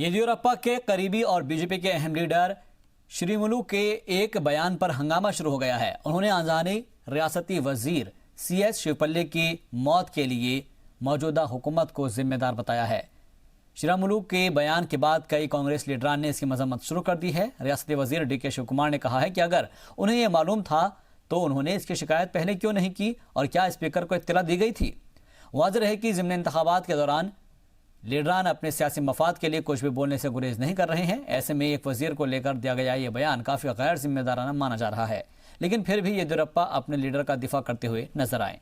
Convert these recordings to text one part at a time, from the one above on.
येदियुरप्पा के करीबी और बीजेपी के अहम लीडर श्रीमुलु के एक बयान पर हंगामा शुरू हो गया है। उन्होंने आज़ादी रियासती वजीर CS शिवपल्ले की मौत के लिए मौजूदा हुकूमत को जिम्मेदार बताया है। श्रीमुलु के बयान के बाद कई कांग्रेस लीडरान ने इसकी मजम्मत शुरू कर दी है। रियासती वजीर DK शिवकुमार ने कहा है कि अगर उन्हें यह मालूम था तो उन्होंने इसकी शिकायत पहले क्यों नहीं की और क्या स्पीकर को इत्तला दी गई थी। वाज़ेह है कि ज़िमनी इंतखाबात के दौरान लीडरान अपने सियासी मफाद के लिए कुछ भी बोलने से गुरेज नहीं कर रहे हैं। ऐसे में एक वजीर को लेकर दिया गया ये बयान काफ़ी गैर जिम्मेदाराना माना जा रहा है, लेकिन फिर भी येदियुरप्पा अपने लीडर का दिफा करते हुए नजर आए।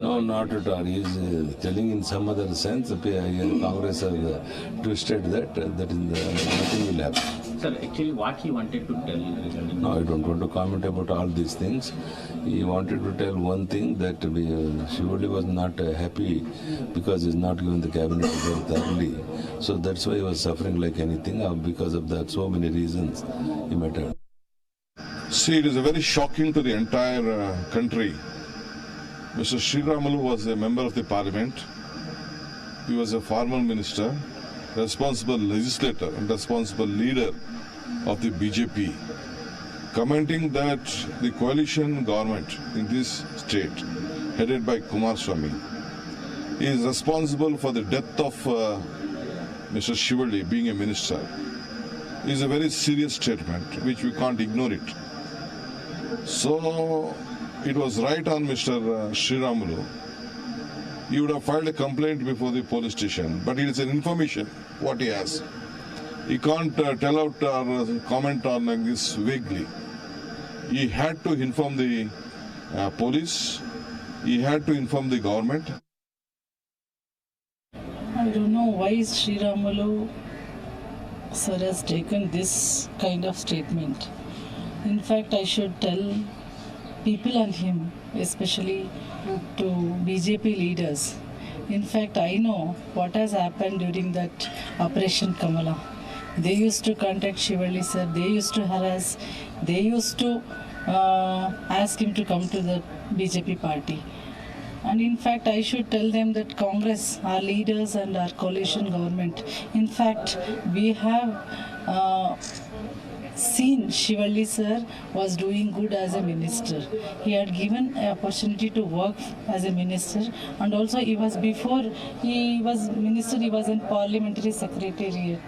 No, not at all. He is telling in some other sense. Congress have twisted that. That is nothing will happen. Sir, actually, what he wanted to tell regarding. No, I don't want to comment about all these things. He wanted to tell one thing that Shivoli was not happy because he's not given the cabinet very thoroughly. So that's why he was suffering like anything. Because of that, so many reasons he might have. See, it is very shocking to the entire country. Mr. Sriramulu was a member of the parliament. He was a former minister, responsible legislator and responsible leader of the BJP, commenting that the coalition government in this state, headed by Kumaraswamy, is responsible for the death of Mr. Shivali being a minister, is a very serious statement which we can't ignore it. So, it was right on Mr. Sriramulu. He would have filed a complaint before the police station, but it is an information what he has. He can't tell out or comment on like this vaguely. He had to inform the police. He had to inform the government. I don't know why Sriramulu sir has taken this kind of statement. In fact, I should tell people and him, especially to BJP leaders. In fact, I know what has happened during that Operation Kamala. They used to contact Shivali sir, they used to harass, they used to ask him to come to the BJP party. And in fact, I should tell them that Congress, our leaders and our coalition government, in fact, we have seen Shivali sir was doing good as a minister. He had given an opportunity to work as a minister, and also he was, before he was minister, he was in parliamentary secretariat.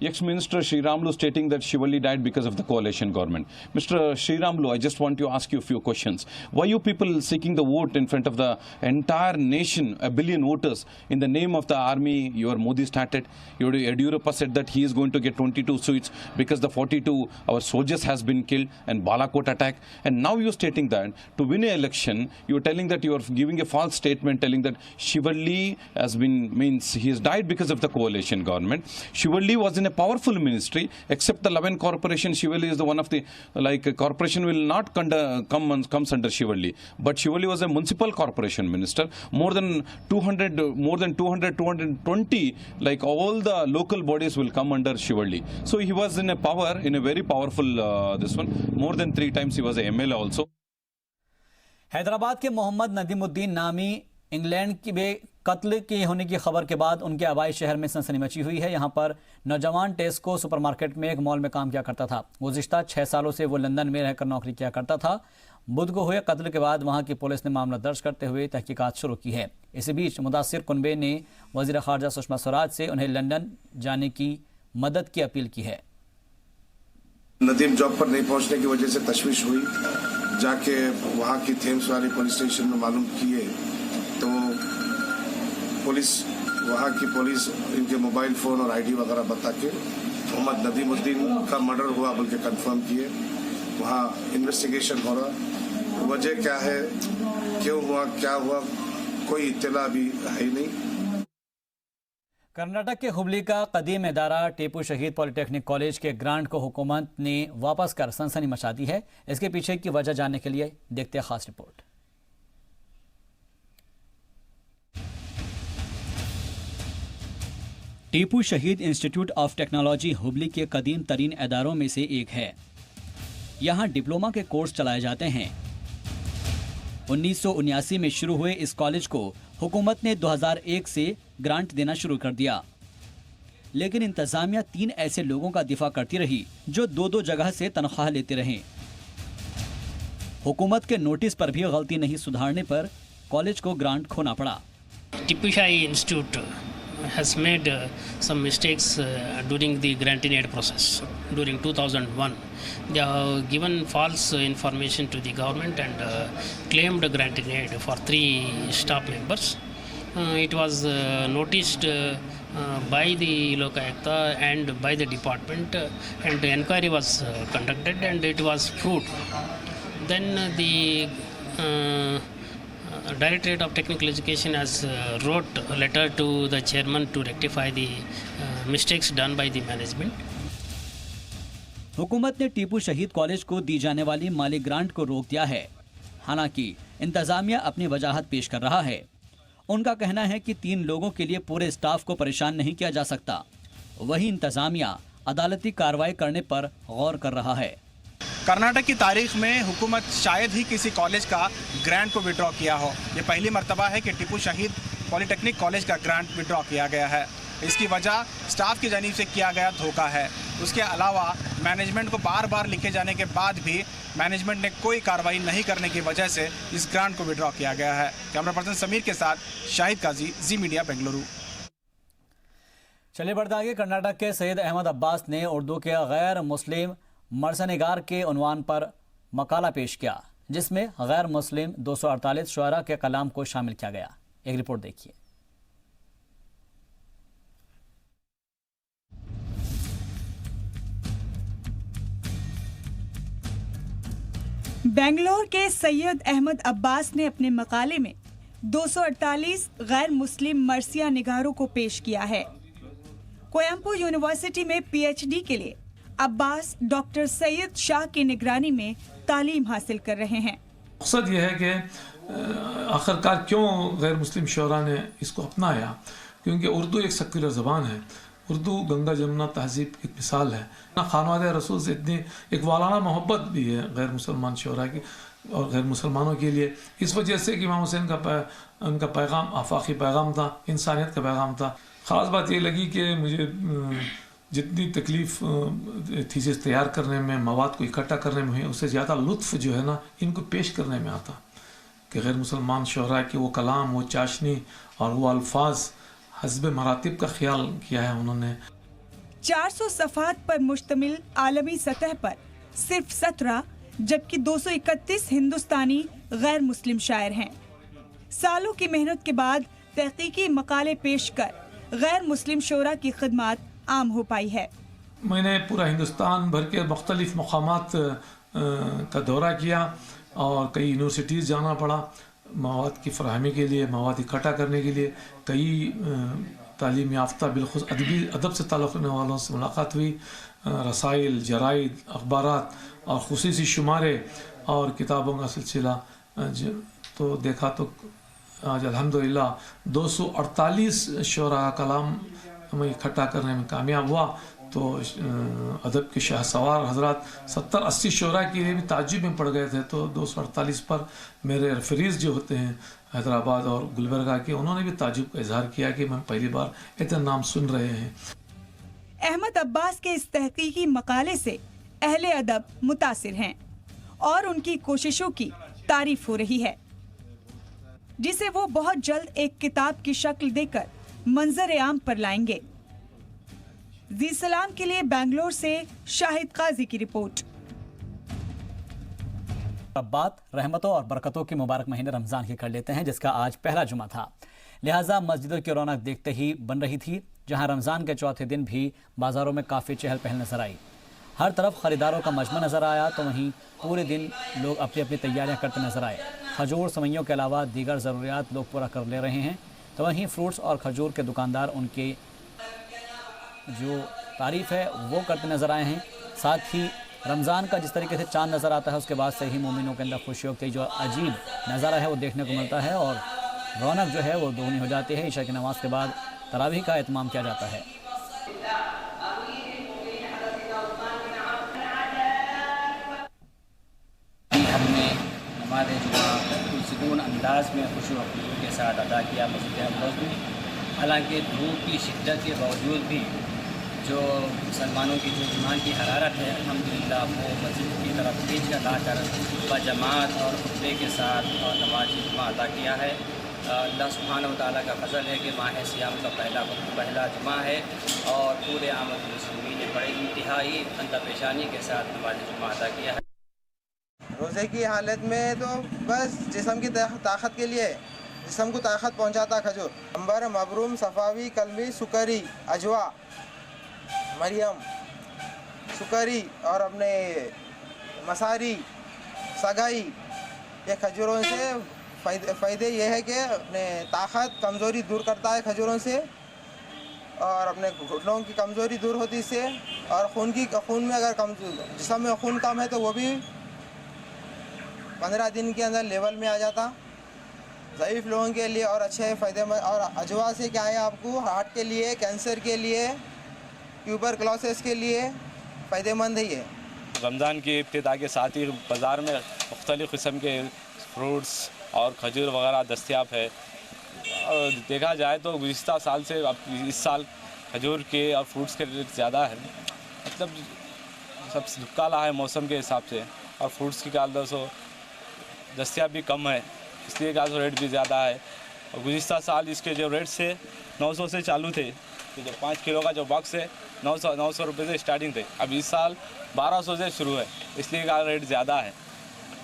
Ex-Minister Sriramulu stating that Shivali died because of the coalition government. Mr. Sriramulu, I just want to ask you a few questions. Why you people seeking the vote in front of the entire nation, 1 billion voters, in the name of the army your Modi started? Yediyurappa said that he is going to get 22 seats because the 42 our soldiers has been killed and Balakot attack. And now you're stating that to win an election, you're telling that you're giving a false statement telling that Shivali has been, means he has died because of the coalition government. Shivali was in a powerful ministry, except the 11 corporation. Shivali is the one of the, like, corporation will not comes under Shivali. But Shivali was a municipal corporation minister. More than 220, like all the local bodies will come under Shivali. So he was in a power, in a very powerful, this one, more than 3 times he was a MLA also. Hyderabad के मोहम्मद नदीमुद्दीन नामी England में कत्ल के होने की खबर के बाद उनके आबाई शहर में सनसनी मची हुई है। यहां पर नौजवान टेस्को सुपरमार्केट में एक मॉल में काम किया करता था। गुज़िश्ता 6 सालों से वो लंदन में रहकर नौकरी किया करता था। बुध को हुए कत्ल के बाद वहां की पुलिस ने मामला दर्ज करते हुए तहकीकात शुरू की है। इसी बीच मुदासिर कुनबे ने वज़ीर ख़ारजा सुषमा स्वराज से उन्हें लंदन जाने की मदद की अपील की है। नदीम जॉब पर नहीं पहुंचने की वजह से तशवीश हुई, जाके वहां की थेम्स वाली पुलिस स्टेशन में मालूम किए तो पुलिस, वहाँ की पुलिस इनके मोबाइल फ़ोन और आईडी वगैरह बता के मोहम्मद नदीमुद्दीन का मर्डर हुआ बल्कि कंफर्म किए। वहाँ इन्वेस्टिगेशन हो रहा, वजह क्या है, क्यों हुआ, क्या हुआ, कोई इत्तला अभी है नहीं। कर्नाटक के हुबली का कदीम इदारा टीपू शहीद पॉलिटेक्निक कॉलेज के ग्रांट को हुकूमत ने वापस कर सनसनी मचा दी है। इसके पीछे की वजह जानने के लिए देखते हैं खास रिपोर्ट। टीपू शहीद इंस्टीट्यूट ऑफ टेक्नोलॉजी हुबली के कदीम तरीन इदारों में से एक है। यहाँ डिप्लोमा के कोर्स चलाए जाते हैं। 1979 में शुरू हुए इस कॉलेज को हुकूमत ने 2001 से ग्रांट देना शुरू कर दिया, लेकिन इंतजामिया 3 ऐसे लोगों का दिफा करती रही जो 2-2 जगह से तनख्वाह लेते रहे। हुकूमत के नोटिस पर भी गलती नहीं सुधारने पर कॉलेज को ग्रांट खोना पड़ा। Tipu Shahi Institute has made some mistakes during the grant in aid process during 2001. They have given false information to the government and claimed grant in aid for 3 staff members. It was noticed by the Lokayukta and by the department, and the inquiry was conducted and it was proved. Then the Directorate of Technical Education has wrote a letter to the chairman to rectify the mistakes done by the management. हुकूमत ने टीपू शहीद college को दी जाने वाली माली grant को रोक दिया है। हालांकि इंतजामिया अपनी वजाहत पेश कर रहा है। उनका कहना है कि 3 लोगों के लिए पूरे स्टाफ को परेशान नहीं किया जा सकता। वहीं इंतजामिया अदालती कार्रवाई करने पर गौर कर रहा है। कर्नाटक की तारीख में हुकूमत शायद ही किसी कॉलेज का ग्रांट को विड्रॉ किया हो। ये पहली मर्तबा है कि टीपू शहीद पॉलिटेक्निक कॉलेज का ग्रांट विड्रॉ किया गया है। इसकी वजह स्टाफ की जानिब से किया गया धोखा है। उसके अलावा मैनेजमेंट को बार बार लिखे जाने के बाद भी मैनेजमेंट ने कोई कार्रवाई नहीं करने की वजह से इस ग्रांट को विड्रॉ किया गया है। कैमरा पर्सन समीर के साथ शाहिद काजी, जी मीडिया, बेंगलुरु। चलिए बढ़ते आगे। कर्नाटक के सैयद अहमद अब्बास ने उर्दू के गैर मुस्लिम मरसनिगार के उन्वान पर मकाला पेश किया, जिसमें गैर मुस्लिम 248 शुअरा के कलाम को शामिल किया गया। एक रिपोर्ट देखिए। बेंगलोर के सैयद अहमद अब्बास ने अपने मकाले में 248 गैर मुस्लिम मरसिया निगारों को पेश किया है। कोयम्बटूर यूनिवर्सिटी में पीएचडी के लिए अब्बास डॉक्टर सैयद शाह की निगरानी में तालीम हासिल कर रहे हैं। मकसद यह है कि आखिरकार क्यों गैर मुस्लिम शोरा ने इसको अपनाया, क्योंकि उर्दू एक सेक्युलर ज़बान है। उर्दू गंगा जमुना तहजीब की एक मिसाल है। खानवादे रसूल से इतनी एक वालाना मोहब्बत भी है गैर मुसलमान शोरा की और गैर मुसलमानों के लिए। इस वजह से कि इमाम हुसैन का उनका पैगाम आफाकी पैगाम था, इंसानियत का पैगाम था। ख़ास बात ये लगी कि मुझे जितनी तकलीफ़ थीसिस तैयार करने में, मवाद को इकट्ठा करने में हुई, उससे ज़्यादा लुत्फ़ जो है ना इनको पेश करने में आता कि गैर मुसलमान शोरा की वो कलाम, वो चाशनी और वो अल्फाज हस्ब मरातिब का ख्याल किया है उन्होंने। 400 सफ़हात पर मुश्तमिल आलमी सतह पर सिर्फ 17 जबकि 231 हिंदुस्तानी गैर मुस्लिम शायर हैं। सालों की मेहनत के बाद तहकीकी मकाले पेश कर गैर मुस्लिम शोरा की खिदमत आम हो पाई है। मैंने पूरा हिंदुस्तान भर के मुख्तलिफ मकामात का दौरा किया और कई यूनिवर्सिटीज़ जाना पड़ा मवाद की फराहमी के लिए, मवाद इकट्ठा करने के लिए। कई तालीम याफ्ता बिलखुस अदब से ताल्लुक़ रखने वालों से मुलाकात हुई। रसाइल, जराइद, अखबारात और खुसूसी शुमारे और किताबों का सिलसिला तो देखा तो आज अल्हम्दुलिल्लाह 248 शोरा का कलाम मैं इकट्ठा करने में कामयाब हुआ। तो अदब के शाहसवार हजरात 70-80 शोरा के लिए भी ताज्जुब में पड़ गए थे। तो 248 पर मेरे रेफरीज जो होते हैं हैदराबाद और गुलबर्गा के, उन्होंने भी ताज्जुब का इजहार किया कि मैं पहली बार इतना नाम सुन रहे हैं। अहमद अब्बास के इस तहकीकी मकाले से अहले अदब मुतासिर हैं और उनकी कोशिशों की तारीफ हो रही है, जिसे वो बहुत जल्द एक किताब की शक्ल देकर मंजर आम पर लाएंगे। जी सलाम के लिए बेंगलोर से शाहिद काजी की रिपोर्ट। अब बात रहमतों और बरकतों के मुबारक महीने रमज़ान की कर लेते हैं, जिसका आज पहला जुमा था। लिहाजा मस्जिदों की रौनक देखते ही बन रही थी। जहां रमज़ान के चौथे दिन भी बाज़ारों में काफ़ी चहल पहल नजर आई। हर तरफ ख़रीदारों का मजमा नज़र आया, तो वहीं पूरे दिन लोग अपनी अपनी तैयारियां करते नजर आए। खजूर सवैयों के अलावा दीगर ज़रूरियात लोग पूरा कर ले रहे हैं, तो वहीं फ्रूट्स और खजूर के दुकानदार उनके जो तारीफ़ है वो करते नज़र आए हैं। साथ ही रमज़ान का जिस तरीके से चाँद नज़र आता है, उसके बाद से ही मोमिनों के अंदर खुशियों की जो अजीब नज़ारा है वो देखने को मिलता है और रौनक जो है वो दोगुनी हो जाती है। ईशा की नमाज के बाद तरावीह का एहतमाम किया जाता है। हमने नमाज़ जुमा सुकून अंदाज में खुशी वखुशी के साथ अदा किया मस्जिद अक़सा में। हालांकि धूप की शिद्दत के बावजूद भी जो मुसलमानों की जो ईमान की हरारत है अल्हम्दुलिल्लाह वो मस्जिद की तरफ खींच कर लाकर बजमात और खुतबे के साथ और नमाज जुमा अदा किया है। अल्लाह सुब्हानहू व तआला का फजल है कि माह सियाम का पहला जुमा है और पूरे आमद मुस्लिमीन ने बड़े इंतहाई अंधा पेशानी के साथ नमाज जुमा अदा किया है। रोज़े की हालत में तो बस जिस्म की ताकत के लिए, जिस्म को ताकत पहुंचाता खजूर, अंबर, मबरूम, सफ़ावी, कलमी, सुकरी, अजवा, मरियम, सुकरी और अपने मसारी, सगाई, ये खजूरों से फ़ायदे ये है कि अपने ताकत कमज़ोरी दूर करता है खजूरों से, और अपने घुटनों की कमज़ोरी दूर होती इससे, और खून में अगर जिस्म में खून कम है तो वो भी 15 दिन के अंदर लेवल में आ जाता। ज़ईफ़ लोगों के लिए और अच्छे फ़ायदेमंद। और अजवा से क्या है, आपको हार्ट के लिए, कैंसर के लिए, ट्यूबरक्लोसिस के लिए फ़ायदेमंद है ये। रमज़ान की इब्तिदा के साथ ही बाज़ार में मुख्तलिफ़ किस्म के फ्रूट्स और खजूर वगैरह दस्तयाब है। और देखा जाए तो गुज़िश्ता साल से अब इस साल खजूर के और फ्रूट्स के रेट ज़्यादा है, मतलब सब काला है मौसम के हिसाब से, और फ्रूट्स की काल दस्तयाब भी कम है, इसलिए का रेट भी ज़्यादा है। और गुज़िश्ता साल इसके जो रेट से 900 से चालू थे, तो जो 5 किलो का जो बॉक्स है 900 रुपये से स्टार्टिंग थे, अब इस साल 1200 से शुरू है, इसलिए का रेट ज़्यादा है।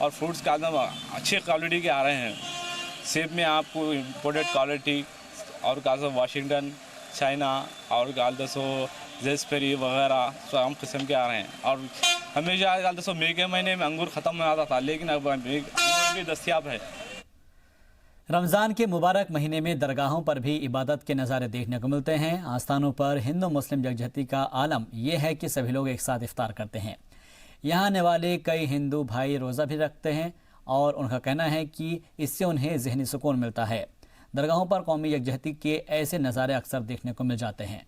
और फ्रूट्स का एकदम अच्छे क्वालिटी के आ रहे हैं। सेब में आपको इम्पोर्टेड क्वालिटी और का वाशिंगटन, चाइना और जेस्पेरी वगैरह आम किस्म के आ रहे हैं। और हमेशा मई के महीने में अंगूर ख़त्म हो जाता था, लेकिन अब अंगूर भी दस्तयाब है। रमज़ान के मुबारक महीने में दरगाहों पर भी इबादत के नज़ारे देखने को मिलते हैं। आस्थानों पर हिंदू मुस्लिम यकजहती का आलम यह है कि सभी लोग एक साथ इफ्तार करते हैं। यहाँ आने वाले कई हिंदू भाई रोज़ा भी रखते हैं और उनका कहना है कि इससे उन्हें ज़हनी सुकून मिलता है। दरगाहों पर कौमी यकजहती के ऐसे नज़ारे अक्सर देखने को मिल जाते हैं।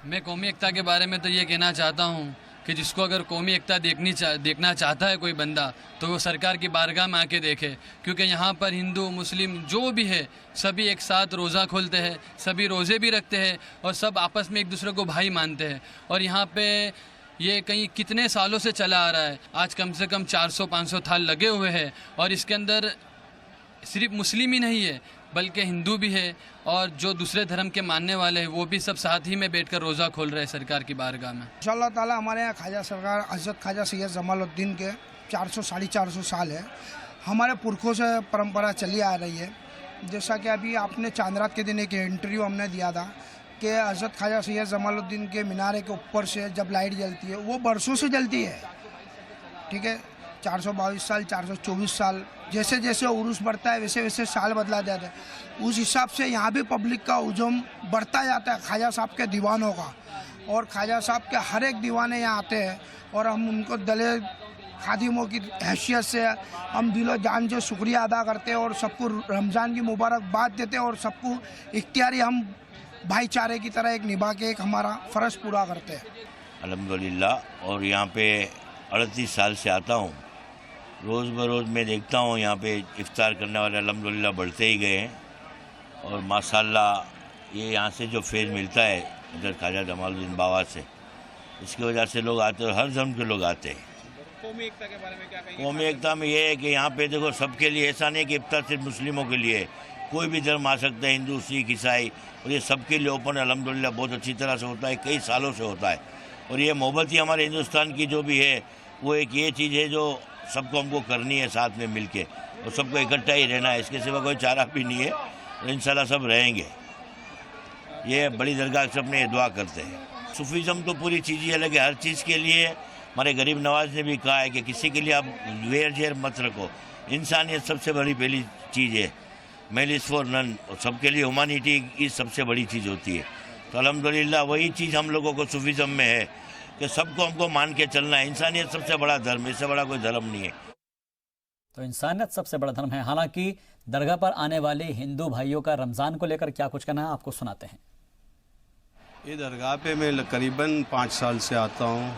मैं कौमी एकता के बारे में तो ये कहना चाहता हूँ कि जिसको अगर कौमी एकता देखना चाहता है कोई बंदा, तो वो सरकार की बारगाह में आके देखे, क्योंकि यहाँ पर हिंदू मुस्लिम जो भी है सभी एक साथ रोज़ा खोलते हैं, सभी रोज़े भी रखते हैं और सब आपस में एक दूसरे को भाई मानते हैं। और यहाँ पे ये कहीं कितने सालों से चला आ रहा है, आज कम से कम 400-500 थाल लगे हुए हैं और इसके अंदर सिर्फ मुस्लिम ही नहीं है बल्कि हिंदू भी है और जो दूसरे धर्म के मानने वाले हैं वो भी सब साथ ही में बैठकर रोज़ा खोल रहे हैं सरकार की बारगाह में। इंशाअल्लाह ताला हमारे यहाँ ख्वाजा सरकार हज़रत ख्वाजा सैयद जमालुद्दीन के 400-450 साल है, हमारे पुरखों से परंपरा चली आ रही है। जैसा कि अभी आपने चांद रात के दिन एक इंटरव्यू हमने दिया था कि हज़रत ख्वाजा सैयद जमालुद्दीन के मीनारे के ऊपर से जब लाइट जलती है वो बरसों से जलती है, ठीक है, 422 साल, 424 साल, जैसे जैसे उरूस बढ़ता है वैसे वैसे साल बदला जाता है। उस हिसाब से यहाँ भी पब्लिक का हुजूम बढ़ता जाता है ख्वाजा साहब के दीवानों का, और ख्वाजा साहब के हर एक दीवाने यहाँ आते हैं और हम उनको दले खादिमों की हैसियत से हम दिलो जान से शुक्रिया अदा करते हैं और सबको रमज़ान की मुबारकबाद देते हैं और सबको इख्तियारी हम भाईचारे की तरह एक निभा के एक हमारा फ़र्ज़ पूरा करते हैं अल्हम्दुलिल्लाह। और यहाँ पे 38 साल से आता हूँ, रोज़ बरोज़ मैं देखता हूँ यहाँ पे इफ्तार करने वाले अल्हम्दुलिल्लाह बढ़ते ही गए हैं और माशाल्लाह ये यहाँ से जो फेज़ मिलता है इधर ख्वाजा जमालुद्दीन बाबा से, इसकी वजह से लोग आते हैं और हर धर्म के लोग आते हैं। कौमी एकता के बारे में क्या कहेंगे? कौमी एकता में ये है कि यहाँ पे देखो सबके लिए, ऐसा नहीं कि इफ्तार सिर्फ मुस्लिमों के लिए, कोई भी धर्म आ सकता है, हिंदू, सिख, ईसाई, और ये सबके लिए ओपन अल्हम्दुलिल्लाह बहुत अच्छी तरह से होता है, कई सालों से होता है। और ये मोहब्बत ही हमारे हिंदुस्तान की जो भी है वो एक ये चीज़ है जो सबको हमको करनी है साथ में मिल के, और सबको इकट्ठा ही रहना है, इसके सिवा कोई चारा भी नहीं है। और इंशाल्लाह सब रहेंगे, ये बड़ी दरगाह से अपने दुआ करते हैं। सूफीज़म तो पूरी चीज़ ही अलग है, हर चीज़ के लिए हमारे गरीब नवाज ने भी कहा है कि किसी के लिए आप वेर जेर मत रखो, इंसानियत सबसे बड़ी पहली चीज़ है, मैल इज़ फॉर नन, और सबके लिए ह्यूमैनिटी की सबसे बड़ी चीज़ होती है। तो अल्हम्दुलिल्लाह वही चीज़ हम लोगों को सूफीज़म में है कि सबको हमको मान के चलना है, इंसानियत सबसे बड़ा धर्म, इससे बड़ा कोई धर्म नहीं है। तो इंसानियत सबसे बड़ा धर्म है। हालांकि दरगाह पर आने वाले हिंदू भाइयों का रमज़ान को लेकर क्या कुछ कहना है आपको सुनाते हैं। ये दरगाह पे मैं करीबन 5 साल से आता हूँ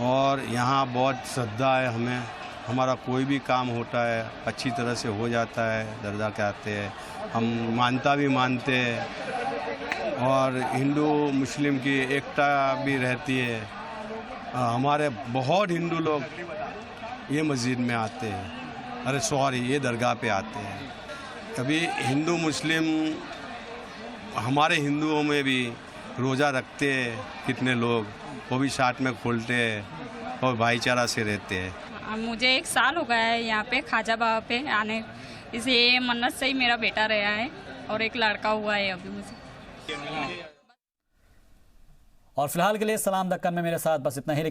और यहाँ बहुत श्रद्धा है हमें, हमारा कोई भी काम होता है अच्छी तरह से हो जाता है। दरगाह के आते हैं, हम मानता भी मानते हैं और हिंदू मुस्लिम की एकता भी रहती है। हमारे बहुत हिंदू लोग ये मस्जिद में आते हैं, अरे सॉरी ये दरगाह पे आते हैं। कभी हिंदू मुस्लिम, हमारे हिंदुओं में भी रोज़ा रखते हैं कितने लोग, वो भी साथ में खोलते हैं और भाईचारा से रहते हैं। मुझे 1 साल हो गया है यहाँ पे ख्वाजा बाबा पे आने, इसे मन्नत से ही मेरा बेटा रहा है और एक लड़का हुआ है अभी मुझे। और फिलहाल के लिए सलाम दक्कन में मेरे साथ बस इतना ही।